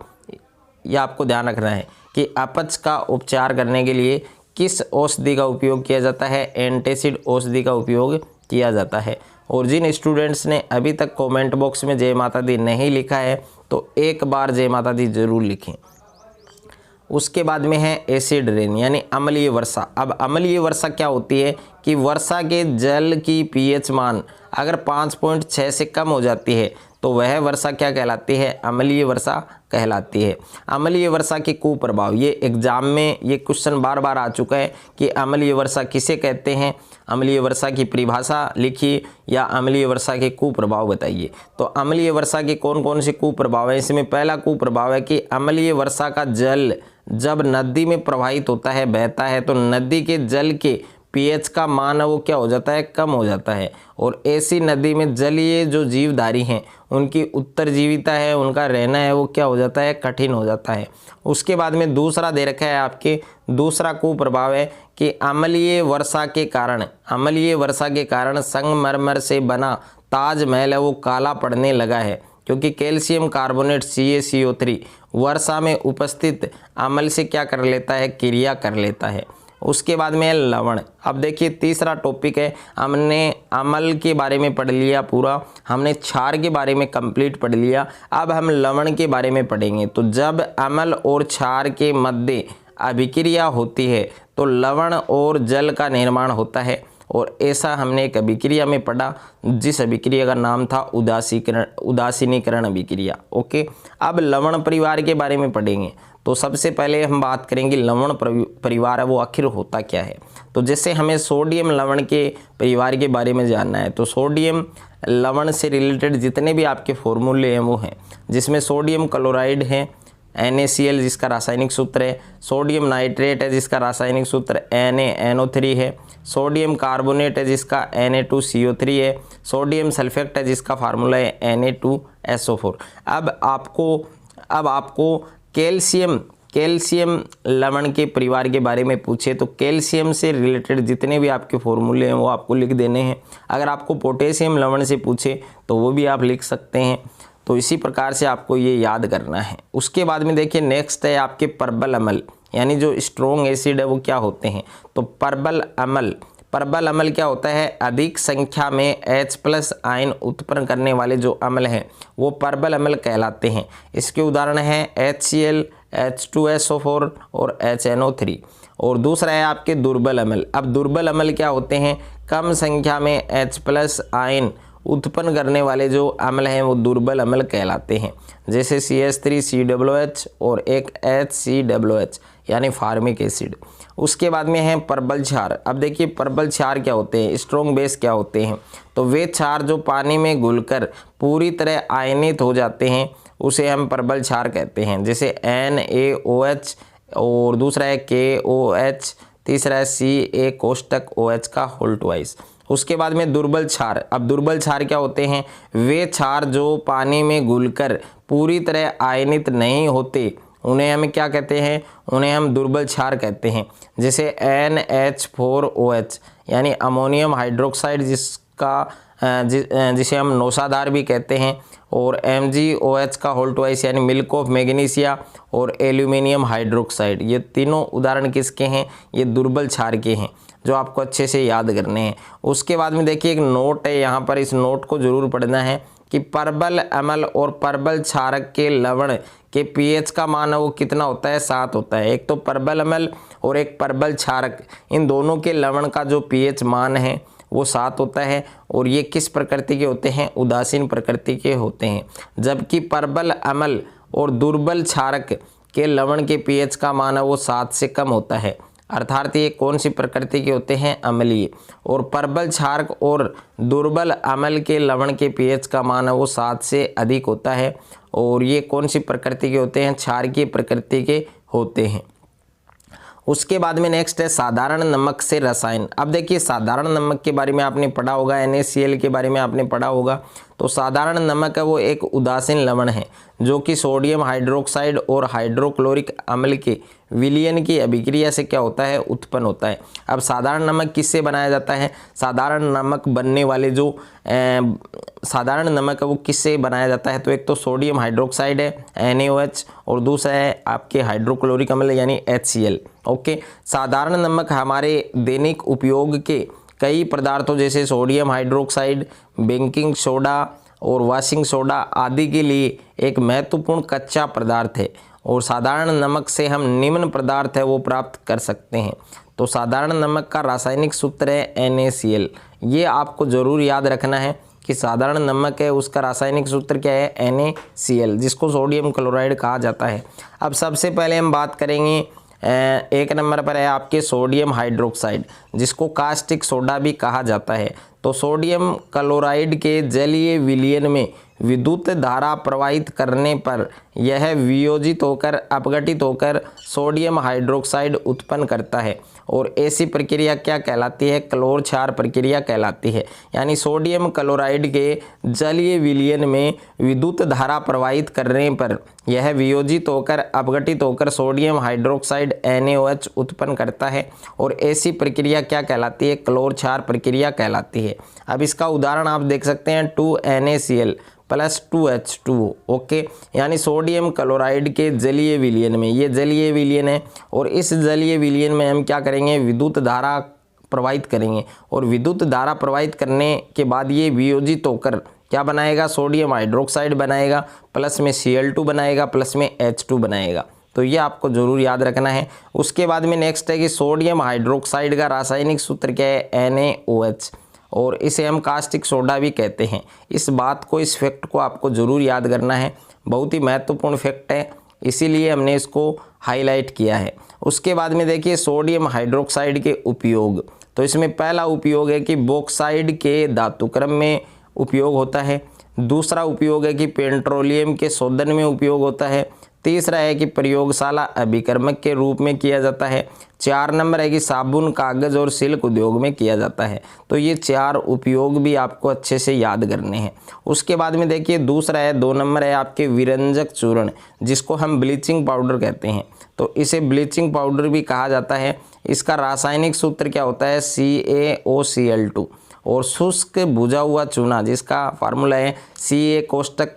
यह आपको ध्यान रखना है कि अपच का उपचार करने के लिए किस औषधि का उपयोग किया जाता है, एंटासिड औषधि का उपयोग किया जाता है। और जिन स्टूडेंट्स ने अभी तक कमेंट बॉक्स में जय माता दी नहीं लिखा है तो एक बार जय माता दी जरूर लिखें। उसके बाद में है एसिड रेन यानी अम्लीय वर्षा। अब अम्लीय वर्षा क्या होती है कि वर्षा के जल की पीएच मान अगर 5.6 से कम हो जाती है तो वह वर्षा क्या कहलाती है, अम्लीय वर्षा कहलाती है। अम्लीय वर्षा के कुप्रभाव, ये एग्जाम में ये क्वेश्चन बार बार आ चुका है कि अम्लीय वर्षा किसे कहते हैं, अम्लीय वर्षा की परिभाषा लिखिए या अम्लीय वर्षा के कुप्रभाव बताइए। तो अम्लीय वर्षा के कौन कौन से कुप्रभाव है, इसमें पहला कुप्रभाव है कि अम्लीय वर्षा का जल जब नदी में प्रवाहित होता है, बहता है, तो नदी के जल के पीएच का मान वो क्या हो जाता है, कम हो जाता है। और ऐसी नदी में जलीय जो जीवधारी हैं उनकी उत्तरजीविता है, उनका रहना है वो क्या हो जाता है, कठिन हो जाता है। उसके बाद में दूसरा दे रखा है आपके, दूसरा कुप्रभाव है कि अम्लीय वर्षा के कारण, अम्लीय वर्षा के कारण संगमरमर से बना ताजमहल है वो काला पड़ने लगा है, क्योंकि कैल्शियम कार्बोनेट CaCO3 वर्षा में उपस्थित अम्ल से क्या कर लेता है, क्रिया कर लेता है। उसके बाद में है लवण। अब देखिए तीसरा टॉपिक है, हमने अम्ल के बारे में पढ़ लिया पूरा, हमने क्षार के बारे में कंप्लीट पढ़ लिया, अब हम लवण के बारे में पढ़ेंगे। तो जब अम्ल और क्षार के मध्य अभिक्रिया होती है तो लवण और जल का निर्माण होता है, और ऐसा हमने एक अभिक्रिया में पढ़ा जिस अभिक्रिया का नाम था उदासीनीकरण अभिक्रिया। ओके, अब लवण परिवार के बारे में पढ़ेंगे। तो सबसे पहले हम बात करेंगे लवण परिवार है वो आखिर होता क्या है। तो जैसे हमें सोडियम लवण के परिवार के बारे में जानना है, तो सोडियम लवण से रिलेटेड जितने भी आपके फॉर्मूले हैं वो हैं, जिसमें सोडियम क्लोराइड है NaCl जिसका रासायनिक सूत्र है, सोडियम नाइट्रेट है जिसका रासायनिक सूत्र NaNO3 है, सोडियम कार्बोनेट है जिसका Na2CO3 है, सोडियम सल्फेट है जिसका फार्मूला है Na2SO4। अब आपको कैल्शियम लवण के परिवार के बारे में पूछे तो कैल्शियम से रिलेटेड जितने भी आपके फॉर्मूले हैं वो आपको लिख देने हैं। अगर आपको पोटेशियम लवण से पूछे तो वो भी आप लिख सकते हैं। तो इसी प्रकार से आपको ये याद करना है। उसके बाद में देखिए नेक्स्ट है आपके प्रबल अम्ल, यानी जो स्ट्रॉन्ग एसिड है वो क्या होते हैं। तो प्रबल अम्ल क्या होता है, अधिक संख्या में H+ आयन उत्पन्न करने वाले जो अम्ल हैं वो प्रबल अम्ल कहलाते हैं। इसके उदाहरण हैं HCl, H2SO4 और HNO3। और दूसरा है आपके दुर्बल अम्ल। अब दुर्बल अम्ल क्या होते हैं, कम संख्या में H+ आयन उत्पन्न करने वाले जो अम्ल हैं वो दुर्बल अम्ल कहलाते हैं, जैसे CH3COOH और एक HCOOH यानी फार्मिक एसिड। उसके बाद में है प्रबल क्षार। अब देखिए प्रबल क्षार क्या होते हैं, स्ट्रॉन्ग बेस क्या होते हैं। तो वे क्षार जो पानी में घुलकर पूरी तरह आयनित हो जाते हैं उसे हम प्रबल क्षार कहते हैं, जैसे NaOH और दूसरा है KOH, तीसरा है CA*OH का होल ट्वाइस। उसके बाद में दुर्बल क्षार। अब दुर्बल क्षार क्या होते हैं, वे क्षार जो पानी में घुलकर पूरी तरह आयनित नहीं होते उन्हें हम क्या कहते हैं, उन्हें हम दुर्बल क्षार कहते हैं, जैसे NH4OH यानी अमोनियम हाइड्रोक्साइड जिसे हम नौसाधार भी कहते हैं, और MgOH का होल ट्वाइस यानी मिल्क ऑफ मैग्नीशिया, और एल्यूमिनियम हाइड्रोक्साइड। ये तीनों उदाहरण किसके हैं, ये दुर्बल क्षार के हैं जो आपको अच्छे से याद करने हैं। उसके बाद में देखिए एक नोट है, यहाँ पर इस नोट को जरूर पढ़ना है कि प्रबल अम्ल और प्रबल क्षारक के लवण के पीएच का मान वो कितना होता है, 7 होता है। एक तो प्रबल अम्ल और एक प्रबल क्षारक, इन दोनों के लवण का जो पीएच मान है वो 7 होता है, और ये किस प्रकृति के होते हैं, उदासीन प्रकृति के होते हैं। जबकि प्रबल अम्ल और दुर्बल क्षारक के लवण के पीएच का मान है वो 7 से कम होता है, अर्थात ये कौन सी प्रकृति के होते हैं, अम्लीय। और प्रबल क्षारक और दुर्बल अम्ल के लवण के पीएच का मान है वो 7 से अधिक होता है, और ये कौन सी प्रकृति के होते हैं, क्षारकीय प्रकृति के होते हैं। उसके बाद में नेक्स्ट है साधारण नमक से रसायन। अब देखिए साधारण नमक के बारे में आपने पढ़ा होगा, NaCl के बारे में आपने पढ़ा होगा। तो साधारण नमक है वो एक उदासीन लवण है जो कि सोडियम हाइड्रोक्साइड और हाइड्रोक्लोरिक अम्ल के विलयन की अभिक्रिया से क्या होता है, उत्पन्न होता है। अब साधारण नमक किससे बनाया जाता है, साधारण नमक बनने वाले जो साधारण नमक है वो किससे बनाया जाता है, तो एक तो सोडियम हाइड्रोक्साइड है NaOH, और दूसरा है आपके हाइड्रोक्लोरिक अम्ल यानी HCl। ओके, साधारण नमक हमारे दैनिक उपयोग के कई पदार्थों जैसे सोडियम हाइड्रोक्साइड, बेकिंग सोडा और वॉशिंग सोडा आदि के लिए एक महत्वपूर्ण कच्चा पदार्थ है। और साधारण नमक से हम निम्न पदार्थ है वो प्राप्त कर सकते हैं। तो साधारण नमक का रासायनिक सूत्र है NaCl। ये आपको ज़रूर याद रखना है कि साधारण नमक है उसका रासायनिक सूत्र क्या है, NaCl, जिसको सोडियम क्लोराइड कहा जाता है। अब सबसे पहले हम बात करेंगे, एक नंबर पर है आपके सोडियम हाइड्रोक्साइड, जिसको कास्टिक सोडा भी कहा जाता है। तो सोडियम क्लोराइड के जलीय विलयन में विद्युत धारा प्रवाहित करने पर यह वियोजित होकर अपघटित होकर सोडियम हाइड्रोक्साइड उत्पन्न करता है। और ऐसी प्रक्रिया क्या कहलाती है, क्लोर क्षार प्रक्रिया कहलाती है। यानी सोडियम क्लोराइड के जलीय विलयन में विद्युत धारा प्रवाहित करने पर यह वियोजित होकर अपघटित होकर सोडियम हाइड्रोक्साइड NaOH उत्पन्न करता है। और ऐसी प्रक्रिया क्या कहलाती है, क्लोर क्षार प्रक्रिया कहलाती है। अब इसका उदाहरण आप देख सकते हैं 2NaCl + 2H2O। ओके, यानी सोडियम क्लोराइड के जलीय विलयन में, ये जलीय विलयन है, और इस जलीय विलयन में हम क्या करेंगे, विद्युत धारा प्रवाहित करेंगे। और विद्युत धारा प्रवाहित करने के बाद ये वियोजित होकर क्या बनाएगा, सोडियम हाइड्रोक्साइड बनाएगा, प्लस में Cl2 बनाएगा, प्लस में H2 बनाएगा। तो ये आपको ज़रूर याद रखना है। उसके बाद में नेक्स्ट है कि सोडियम हाइड्रोक्साइड का रासायनिक सूत्र क्या है, NaOH, और इसे हम कास्टिक सोडा भी कहते हैं। इस बात को, इस फैक्ट को आपको ज़रूर याद करना है, बहुत ही महत्वपूर्ण फैक्ट है, इसीलिए हमने इसको हाईलाइट किया है। उसके बाद में देखिए सोडियम हाइड्रोक्साइड के उपयोग। तो इसमें पहला उपयोग है कि बॉक्साइड के धातुक्रम में उपयोग होता है। दूसरा उपयोग है कि पेट्रोलियम के शोधन में उपयोग होता है। तीसरा है कि प्रयोगशाला अभिकर्मक के रूप में किया जाता है। 4 नंबर है कि साबुन, कागज़ और सिल्क उद्योग में किया जाता है। तो ये 4 उपयोग भी आपको अच्छे से याद करने हैं। उसके बाद में देखिए दूसरा है, 2 नंबर है आपके विरंजक चूर्ण, जिसको हम ब्लीचिंग पाउडर कहते हैं। तो इसे ब्लीचिंग पाउडर भी कहा जाता है। इसका रासायनिक सूत्र क्या होता है, CaOCl2। और शुष्क भुजा हुआ चूना, जिसका फार्मूला है Ca⁻OH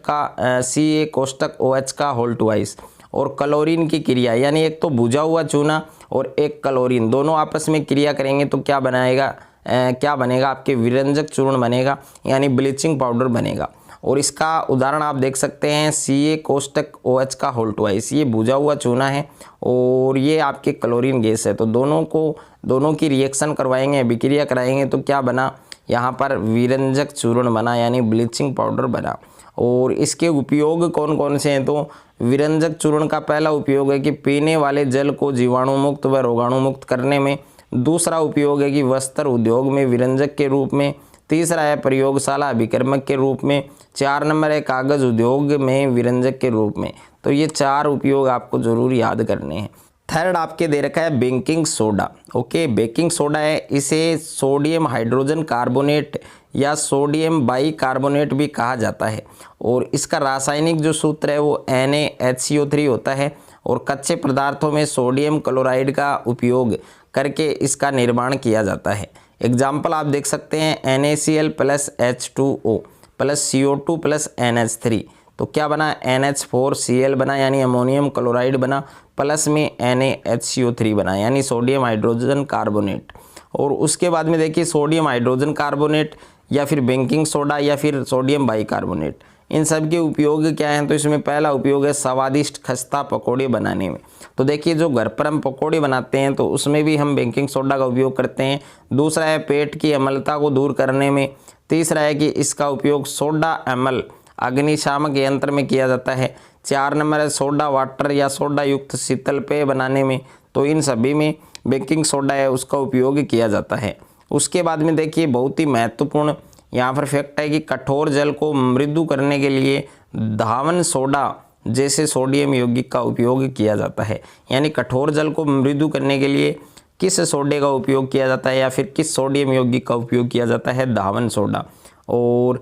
का होल ट्वाइस। और क्लोरीन की क्रिया, यानी एक तो भुजा हुआ चूना और एक क्लोरीन, दोनों आपस में क्रिया करेंगे तो क्या बनाएगा, क्या बनेगा, आपके विरंजक चूर्ण बनेगा, यानी ब्लीचिंग पाउडर बनेगा। और इसका उदाहरण आप देख सकते हैं Ca⁻OH का होल ट्वाइस। ये भुजा हुआ चूना है और ये आपके क्लोरीन गैस है। तो दोनों की रिएक्शन करवाएंगे, अभिक्रिया कराएंगे तो क्या बना, यहाँ पर विरंजक चूर्ण बना, यानी ब्लीचिंग पाउडर बना। और इसके उपयोग कौन कौन से हैं, तो विरंजक चूर्ण का पहला उपयोग है कि पीने वाले जल को जीवाणु मुक्त व रोगाणु मुक्त करने में। दूसरा उपयोग है कि वस्त्र उद्योग में विरंजक के रूप में। तीसरा है प्रयोगशाला अभिकर्मक के रूप में। 4 नंबर है कागज़ उद्योग में विरंजक के रूप में। तो ये 4 उपयोग आपको ज़रूर याद करने हैं। थर्ड आपके दे रखा है baking soda. Okay, baking soda है, इसे सोडियम हाइड्रोजन कार्बोनेट या सोडियम बाइकार्बोनेट भी कहा जाता है। और इसका रासायनिक जो सूत्र है वो NaHCO3 होता है। और कच्चे पदार्थों में सोडियम क्लोराइड का उपयोग करके इसका निर्माण किया जाता है। एग्जाम्पल आप देख सकते हैं NaCl + H2O + CO2 + NH3। तो क्या बना, NH4Cl बना, यानी अमोनियम क्लोराइड बना, प्लस में NaHCO3 बना, यानी सोडियम हाइड्रोजन कार्बोनेट। और उसके बाद में देखिए सोडियम हाइड्रोजन कार्बोनेट या फिर बेकिंग सोडा या फिर सोडियम बाइकार्बोनेट, इन सब के उपयोग क्या हैं, तो इसमें पहला उपयोग है स्वादिष्ट खस्ता पकौड़े बनाने में। तो देखिए जो घर पर हम पकौड़े बनाते हैं तो उसमें भी हम बेकिंग सोडा का उपयोग करते हैं। दूसरा है पेट की अम्लता को दूर करने में। तीसरा है कि इसका उपयोग सोडा अम्ल अग्निशामक यंत्र में किया जाता है। 4 नंबर है सोडा वाटर या सोडा युक्त शीतल पेय बनाने में। तो इन सभी में बेकिंग सोडा है उसका उपयोग किया जाता है। उसके बाद में देखिए बहुत ही महत्वपूर्ण यहाँ पर फैक्ट है कि कठोर जल को मृदु करने के लिए धावन सोडा जैसे सोडियम यौगिक का उपयोग किया जाता है। यानी कठोर जल को मृदु करने के लिए किस सोडे का उपयोग किया जाता है या फिर किस सोडियम यौगिक का उपयोग किया जाता है, धावन सोडा। और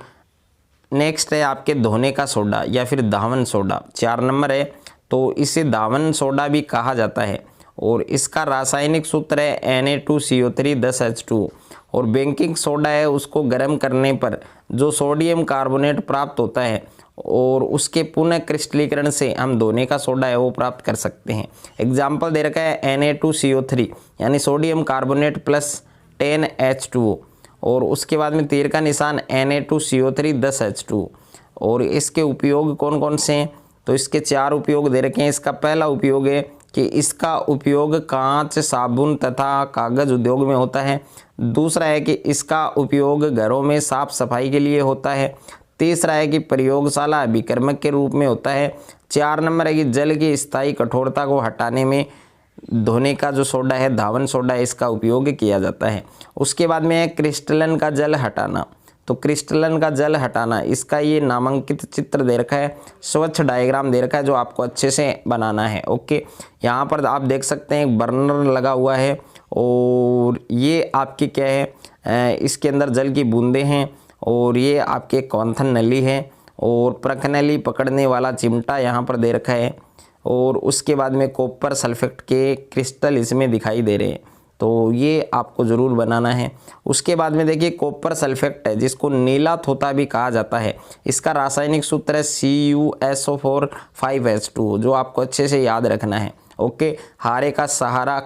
नेक्स्ट है आपके धोने का सोडा या फिर धावन सोडा, 4 नंबर है। तो इसे धावन सोडा भी कहा जाता है और इसका रासायनिक सूत्र है Na2CO3 10H2। और बेकिंग सोडा है उसको गर्म करने पर जो सोडियम कार्बोनेट प्राप्त होता है और उसके पुनः क्रिस्टलीकरण से हम धोने का सोडा है वो प्राप्त कर सकते हैं। एग्जाम्पल दे रखा है Na2CO3 यानी सोडियम कार्बोनेट + 10H2O। और उसके बाद में तीर का निशान Na2CO3 10H2। और इसके उपयोग कौन कौन से हैं, तो इसके 4 उपयोग दे रखे हैं। इसका पहला उपयोग है कि इसका उपयोग कांच, साबुन तथा कागज उद्योग में होता है। दूसरा है कि इसका उपयोग घरों में साफ सफाई के लिए होता है। तीसरा है कि प्रयोगशाला अभिकर्मक के रूप में होता है। 4 नंबर है कि जल की स्थायी कठोरता को हटाने में धोने का जो सोडा है, धावन सोडा, इसका उपयोग किया जाता है। उसके बाद में है क्रिस्टलन का जल हटाना। तो क्रिस्टलन का जल हटाना, इसका ये नामांकित चित्र दे रखा है, स्वच्छ डायग्राम दे रखा है जो आपको अच्छे से बनाना है। ओके, यहाँ पर आप देख सकते हैं एक बर्नर लगा हुआ है और ये आपकी क्या है, इसके अंदर जल की बूंदें हैं और ये आपके कौंथन नली है और प्रख नली पकड़ने वाला चिमटा यहाँ पर दे रखा है। और उसके बाद में कॉपर सल्फेट के क्रिस्टल इसमें दिखाई दे रहे हैं, तो ये आपको ज़रूर बनाना है। उसके बाद में देखिए कॉपर सल्फेट है जिसको नीला थोथा भी कहा जाता है। इसका रासायनिक सूत्र है CuSO4 5H2 जो आपको अच्छे से याद रखना है। ओके, हारे का सहारा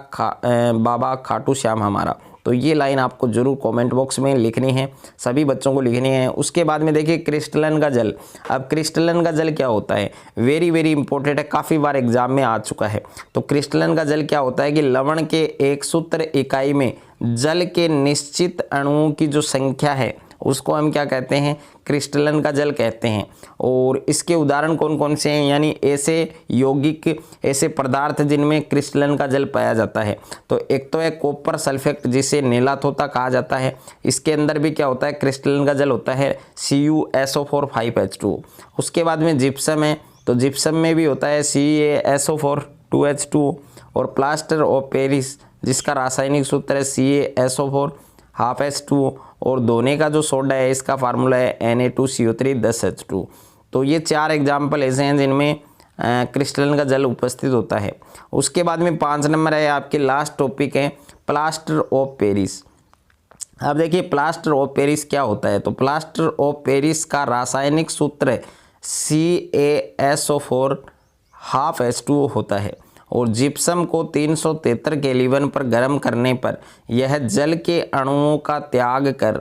बाबा खाटू श्याम हमारा, तो ये लाइन आपको जरूर कमेंट बॉक्स में लिखनी है, सभी बच्चों को लिखनी है। उसके बाद में देखिए क्रिस्टलन का जल। अब क्रिस्टलन का जल क्या होता है, वेरी वेरी इंपॉर्टेंट है, काफ़ी बार एग्जाम में आ चुका है। तो क्रिस्टलन का जल क्या होता है कि लवण के एक सूत्र इकाई में जल के निश्चित अणुओं की जो संख्या है उसको हम क्या कहते हैं, क्रिस्टलन का जल कहते हैं। और इसके उदाहरण कौन कौन से हैं, यानी ऐसे यौगिक, ऐसे पदार्थ जिनमें क्रिस्टलन का जल पाया जाता है। तो एक तो है कॉपर सल्फेट जिसे नीला थोथा कहा जाता है, इसके अंदर भी क्या होता है, क्रिस्टलन का जल होता है CuSO4 5H2। उसके बाद में जिप्सम है, तो जिप्सम में भी होता है CaSO4 2H2। और प्लास्टर ऑफ पेरिस जिसका रासायनिक सूत्र है CaSO4 ½ और धोने का जो सोडा है इसका फार्मूला है Na2CO3 10H2। तो ये 4 एग्जाम्पल ऐसे हैं जिनमें क्रिस्टलन का जल उपस्थित होता है। उसके बाद में 5 नंबर है आपके लास्ट टॉपिक है प्लास्टर ऑफ पेरिस। अब देखिए प्लास्टर ऑफ पेरिस क्या होता है, तो प्लास्टर ऑफ पेरिस का रासायनिक सूत्र है CaSO4 ½ होता है। और जिप्सम को 373 केल्विन पर गर्म करने पर यह जल के अणुओं का त्याग कर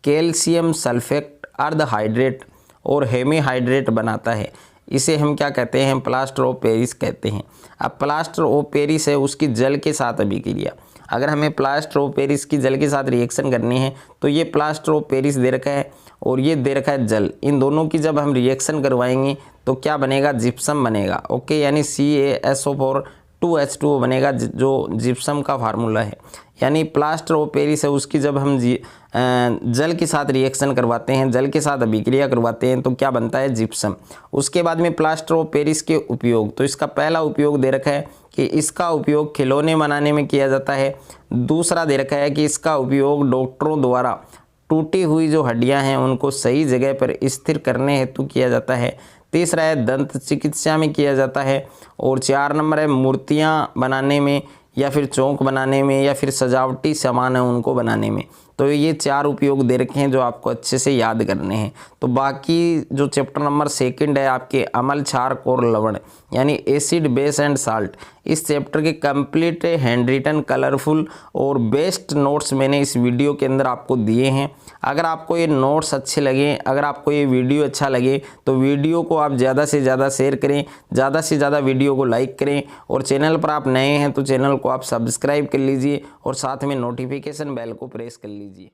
कैल्शियम सल्फेट, अर्धहाइड्रेट और हेमीहाइड्रेट बनाता है। इसे हम क्या कहते हैं, प्लास्टर ऑफ पेरिस कहते हैं। अब प्लास्टर ऑफ पेरिस है उसकी जल के साथ अभिक्रिया, अगर हमें प्लास्टर ऑफ पेरिस की जल के साथ रिएक्शन करनी है तो ये प्लास्टर ऑफ पेरिस दे रखा है और ये दे रखा है जल, इन दोनों की जब हम रिएक्शन करवाएंगे तो क्या बनेगा, जिप्सम बनेगा। ओके, यानी CaSO4 2H2 बनेगा जो जिप्सम का फार्मूला है। यानी प्लास्टर ऑफ पेरिस है उसकी जब हम जल के साथ रिएक्शन करवाते हैं, जल के साथ अभिक्रिया करवाते हैं तो क्या बनता है, जिप्सम। उसके बाद में प्लास्टर ऑफ पेरिस के उपयोग, तो इसका पहला उपयोग दे रखा है कि इसका उपयोग खिलौने बनाने में किया जाता है। दूसरा दे रखा है कि इसका उपयोग डॉक्टरों द्वारा टूटी हुई जो हड्डियां हैं उनको सही जगह पर स्थिर करने हेतु किया जाता है। तीसरा है दंत चिकित्सा में किया जाता है। और 4 नंबर है मूर्तियां बनाने में या फिर चौक बनाने में या फिर सजावटी सामान है उनको बनाने में। तो ये 4 उपयोग दे रखे हैं जो आपको अच्छे से याद करने हैं। तो बाकी जो चैप्टर नंबर 2 है आपके अम्ल, क्षार और लवण यानी एसिड, बेस एंड साल्ट, इस चैप्टर के कंप्लीट हैंड रिटन, कलरफुल और बेस्ट नोट्स मैंने इस वीडियो के अंदर आपको दिए हैं। अगर आपको ये नोट्स अच्छे लगे, अगर आपको ये वीडियो अच्छा लगे तो वीडियो को आप ज़्यादा से ज़्यादा शेयर करें, ज़्यादा से ज़्यादा वीडियो को लाइक करें। और चैनल पर आप नए हैं तो चैनल को आप सब्सक्राइब कर लीजिए और साथ में नोटिफिकेशन बेल को प्रेस कर लीजिए।